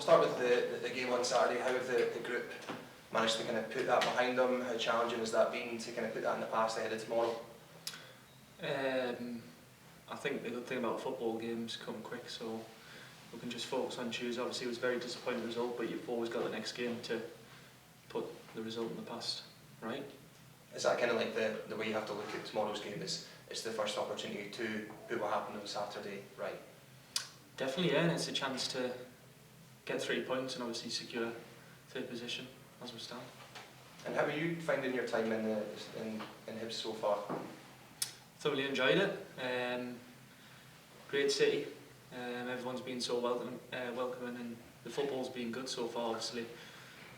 start with the game on Saturday. How have the group managed to kind of put that behind them? How challenging has that been to kind of put that in the past ahead of tomorrow? I think the good thing about football games come quick, so we can just focus on Tuesday. Obviously it was a very disappointing result, but you've always got the next game to put the result in the past right. Is that kind of like the way you have to look at tomorrow's game? It's the first opportunity to put what happened on Saturday right? Definitely, yeah, and it's a chance to get 3 points and obviously secure third position as we stand. And how are you finding your time in Hibs so far? Thoroughly enjoyed it. Great city. Everyone's been so welcoming, and the football's been good so far. Obviously,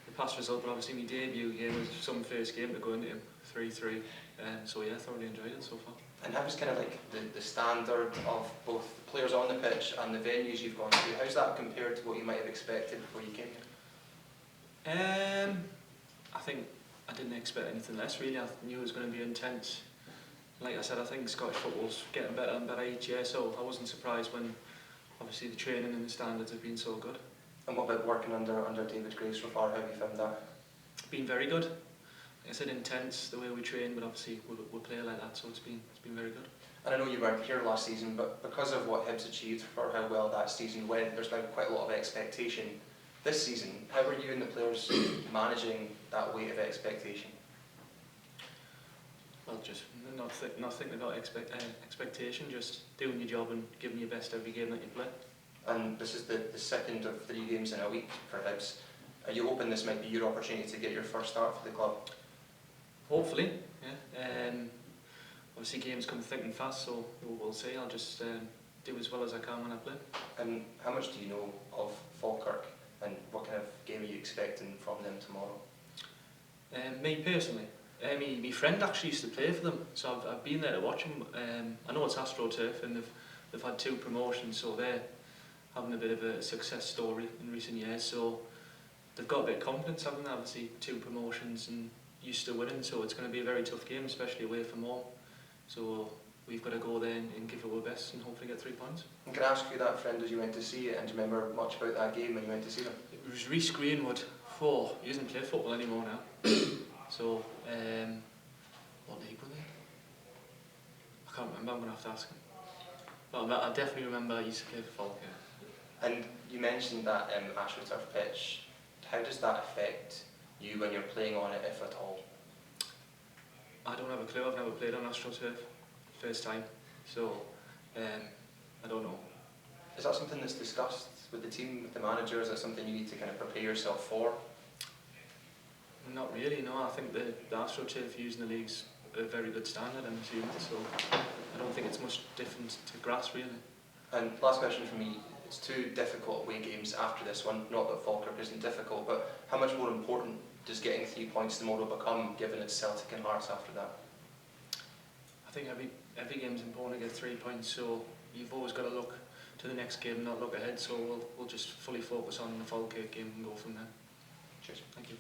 the past result, but obviously my debut game was some first game to go into him, 3-3. So yeah, thoroughly enjoyed it so far. And how was kind of like the standard of both the players on the pitch and the venues you've gone to? How's that compared to what you might have expected before you came here? I think I didn't expect anything less really. I knew it was going to be intense. Like I said, I think Scottish football's getting better and better each year, so I wasn't surprised when obviously the training and the standards have been so good. And what about working under David Gray so far? How have you found that? Been very good. Like I said, intense the way we train, but obviously we play like that, so it's been very good. And I know you weren't here last season, but because of what Hibs achieved for how well that season went, there's now quite a lot of expectation this season. How were you and the players managing that weight of expectation? Well, just not thinking about expectation, just doing your job and giving your best every game that you play. And this is the second of 3 games in a week for Hibs. Are you hoping this might be your opportunity to get your first start for the club? Hopefully, yeah. Obviously games come thick and fast, so we'll see. I'll just do as well as I can when I play. And how much do you know of Falkirk, and what kind of game are you expecting from them tomorrow? Me personally, my friend actually used to play for them, so I've been there to watch them. I know it's AstroTurf, and they've had 2 promotions, so they're having a bit of a success story in recent years. So they've got a bit of confidence, haven't they? Obviously 2 promotions and used to winning, so it's going to be a very tough game, especially away from home. So we've got to go there and give it our best and hopefully get 3 points. And can I ask you that friend as you went to see it, and do you remember much about that game when you went to see them? It was Rhys Greenwood. He doesn't play football anymore now. So, what league were they? I can't remember, I'm going to have to ask him. But I definitely remember I used to play for Falkirk. And you mentioned that AstroTurf pitch. How does that affect you when you're playing on it, if at all? I don't have a clue. I've never played on AstroTurf. First time. So, I don't know. Is that something that's discussed with the team, with the manager? Is that something you need to kind of prepare yourself for? Not really, no. I think the AstroTurf used in the league's a very good standard, I'm assuming, so I don't think it's much different to grass, really. And last question for me. It's 2 difficult away games after this one. Not that Falkirk isn't difficult, but how much more important does getting 3 points tomorrow become, given it's Celtic and Hearts after that? I think every game's important to get 3 points, so you've always got to look to the next game and not look ahead, so we'll just fully focus on the Falkirk game and go from there. Cheers. Thank you.